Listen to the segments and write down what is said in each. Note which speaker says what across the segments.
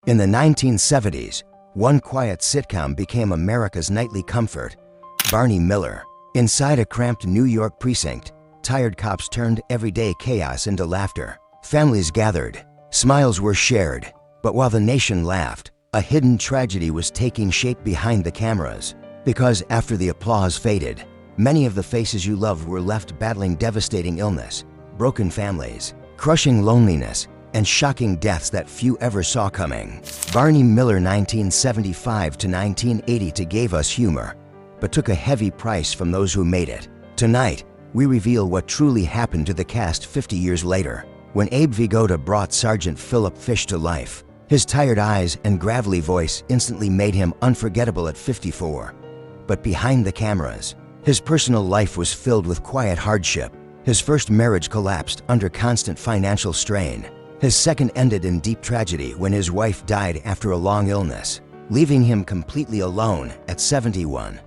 Speaker 1: In the 1970s, one quiet sitcom became America's nightly comfort, Barney Miller. Inside a cramped New York precinct, tired cops turned everyday chaos into laughter. Families gathered, smiles were shared, but while the nation laughed, a hidden tragedy was taking shape behind the cameras. Because after the applause faded, many of the faces you loved were left battling devastating illness, broken families, crushing loneliness, and shocking deaths that few ever saw coming. Barney Miller 1975 to 1980 gave us humor, but took a heavy price from those who made it. Tonight, we reveal what truly happened to the cast 50 years later, when Abe Vigoda brought Sergeant Philip Fish to life. His tired eyes and gravelly voice instantly made him unforgettable at 54. But behind the cameras, his personal life was filled with quiet hardship. His first marriage collapsed under constant financial strain. His second ended in deep tragedy when his wife died after a long illness, leaving him completely alone at 71.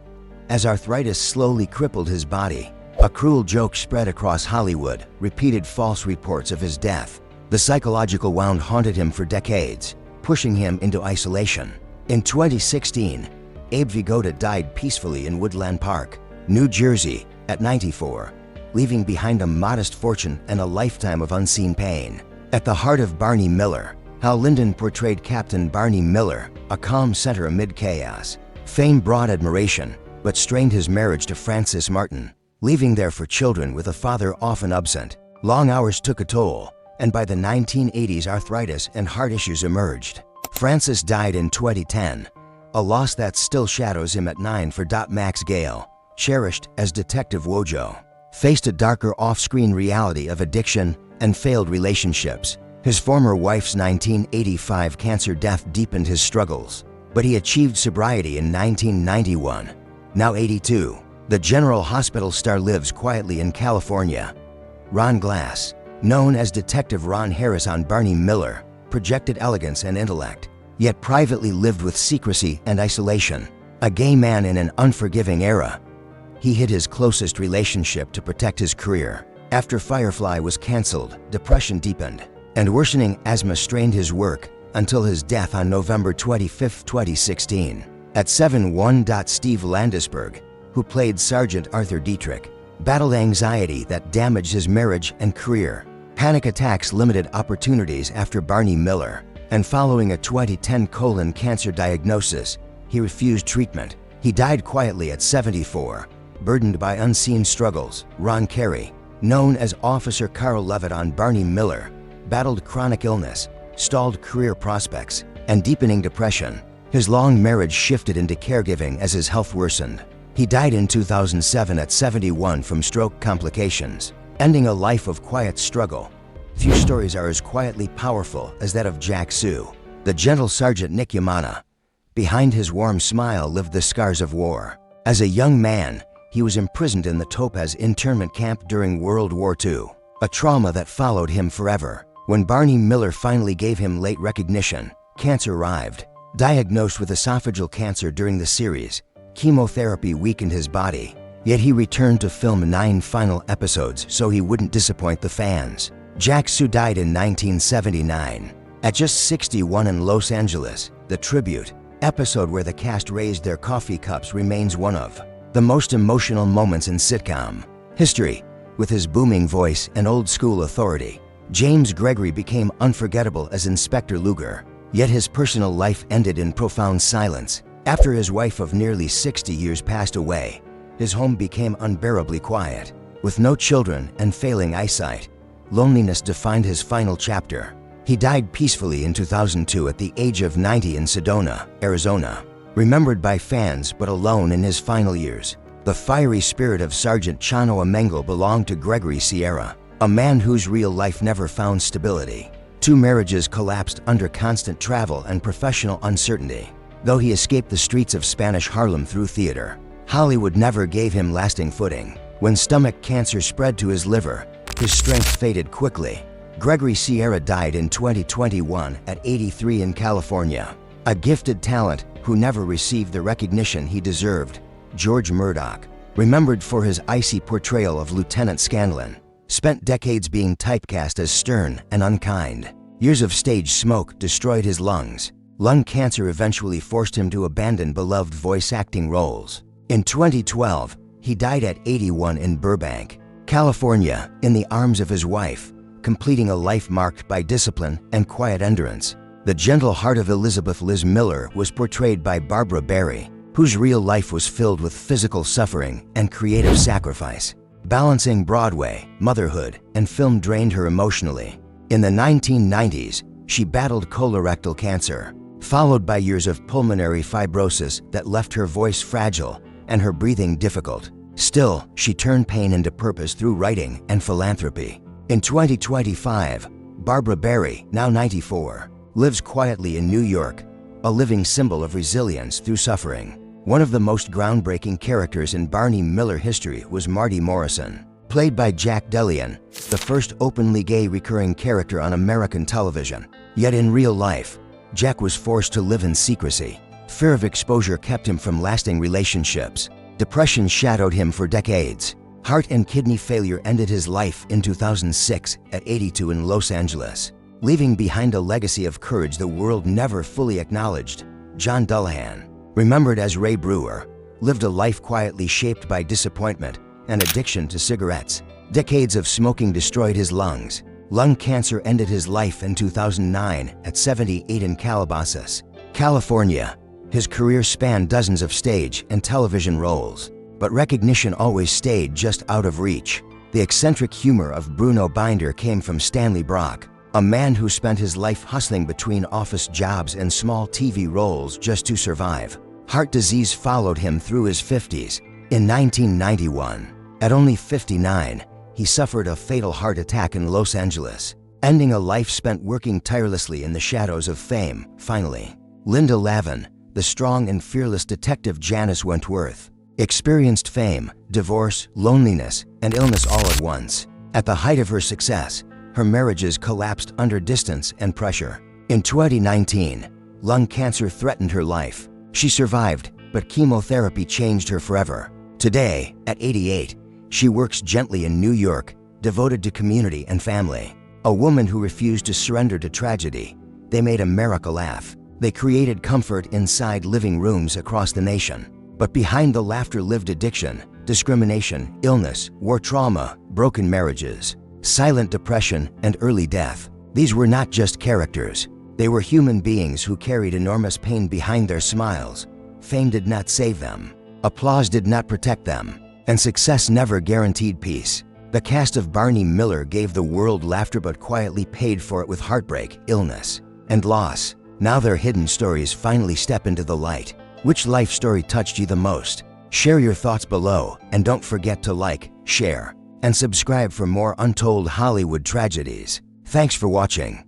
Speaker 1: As arthritis slowly crippled his body, a cruel joke spread across Hollywood, repeated false reports of his death. The psychological wound haunted him for decades, pushing him into isolation. In 2016, Abe Vigoda died peacefully in Woodland Park, New Jersey, at 94, leaving behind a modest fortune and a lifetime of unseen pain. At the heart of Barney Miller, Hal Linden portrayed Captain Barney Miller, a calm center amid chaos. Fame brought admiration, but strained his marriage to Frances Martin, leaving there for children with a father often absent. Long hours took a toll, and by the 1980s arthritis and heart issues emerged. Frances died in 2010, a loss that still shadows him at 9 for. Max Gale, cherished as Detective Wojo, faced a darker off-screen reality of addiction and failed relationships. His former wife's 1985 cancer death deepened his struggles, but he achieved sobriety in 1991. Now 82, the General Hospital star lives quietly in California. Ron Glass, known as Detective Ron Harris on Barney Miller, projected elegance and intellect, yet privately lived with secrecy and isolation. A gay man in an unforgiving era, he hid his closest relationship to protect his career. After Firefly was canceled, depression deepened, and worsening asthma strained his work until his death on November 25, 2016. At 71. Steve Landisberg, who played Sergeant Arthur Dietrich, battled anxiety that damaged his marriage and career. Panic attacks limited opportunities after Barney Miller, and following a 2010 colon cancer diagnosis, he refused treatment. He died quietly at 74, burdened by unseen struggles. Ron Carey, known as Officer Carl Levitt on Barney Miller, battled chronic illness, stalled career prospects, and deepening depression. His long marriage shifted into caregiving as his health worsened. He died in 2007 at 71 from stroke complications, ending a life of quiet struggle. Few stories are as quietly powerful as that of Jack Sue, the gentle Sergeant Nick Yamana. Behind his warm smile lived the scars of war. As a young man, he was imprisoned in the Topaz internment camp during World War II, a trauma that followed him forever. When Barney Miller finally gave him late recognition, cancer arrived. Diagnosed with esophageal cancer during the series, chemotherapy weakened his body, yet he returned to film 9 final episodes so he wouldn't disappoint the fans. Jack Sue died in 1979. At just 61 in Los Angeles, the tribute episode where the cast raised their coffee cups remains one of the most emotional moments in sitcom history. With his booming voice and old-school authority, James Gregory became unforgettable as Inspector Luger, yet his personal life ended in profound silence. After his wife of nearly 60 years passed away, his home became unbearably quiet. With no children and failing eyesight, loneliness defined his final chapter. He died peacefully in 2002 at the age of 90 in Sedona, Arizona. Remembered by fans but alone in his final years, the fiery spirit of Sergeant Chano Amengo belonged to Gregory Sierra, a man whose real life never found stability. 2 marriages collapsed under constant travel and professional uncertainty. Though he escaped the streets of Spanish Harlem through theater, Hollywood never gave him lasting footing. When stomach cancer spread to his liver, his strength faded quickly. Gregory Sierra died in 2021 at 83 in California. A gifted talent who never received the recognition he deserved. George Murdoch, remembered for his icy portrayal of Lieutenant Scanlon, spent decades being typecast as stern and unkind. Years of stage smoke destroyed his lungs, Lung cancer eventually forced him to abandon beloved voice acting roles. In 2012, he died at 81 in Burbank, California, in the arms of his wife, completing a life marked by discipline and quiet endurance. The gentle heart of Elizabeth Liz Miller was portrayed by Barbara Barry, whose real life was filled with physical suffering and creative sacrifice. Balancing Broadway, motherhood, and film drained her emotionally. In the 1990s, she battled colorectal cancer, followed by years of pulmonary fibrosis that left her voice fragile and her breathing difficult. Still, she turned pain into purpose through writing and philanthropy. In 2025, Barbara Barry, now 94, lives quietly in New York, a living symbol of resilience through suffering. One of the most groundbreaking characters in Barney Miller history was Marty Morrison, played by Jack Delian, the first openly gay recurring character on American television. Yet in real life, Jack was forced to live in secrecy. Fear of exposure kept him from lasting relationships. Depression shadowed him for decades. Heart and kidney failure ended his life in 2006 at 82 in Los Angeles, leaving behind a legacy of courage the world never fully acknowledged. John Dullahan, remembered as Ray Brewer, lived a life quietly shaped by disappointment and addiction to cigarettes. Decades of smoking destroyed his lungs. Lung cancer ended his life in 2009 at 78 in Calabasas, California. His career spanned dozens of stage and television roles, but recognition always stayed just out of reach. The eccentric humor of Bruno Binder came from Stanley Brock, a man who spent his life hustling between office jobs and small TV roles just to survive. Heart disease followed him through his 50s. In 1991, at only 59, he suffered a fatal heart attack in Los Angeles, ending a life spent working tirelessly in the shadows of fame. Finally, Linda Lavin, the strong and fearless detective Janice Wentworth, experienced fame, divorce, loneliness, and illness all at once. At the height of her success, her marriages collapsed under distance and pressure. In 2019, lung cancer threatened her life. She survived, but chemotherapy changed her forever. Today, at 88, she works gently in New York, devoted to community and family. A woman who refused to surrender to tragedy. They made America laugh. They created comfort inside living rooms across the nation. But behind the laughter lived addiction, discrimination, illness, war trauma, broken marriages, silent depression, and early death. These were not just characters. They were human beings who carried enormous pain behind their smiles. Fame did not save them. Applause did not protect them. And success never guaranteed peace. The cast of Barney Miller gave the world laughter but quietly paid for it with heartbreak, illness, and loss. Now their hidden stories finally step into the light. Which life story touched you the most? Share your thoughts below, and don't forget to like, share, and subscribe for more untold Hollywood tragedies. Thanks for watching.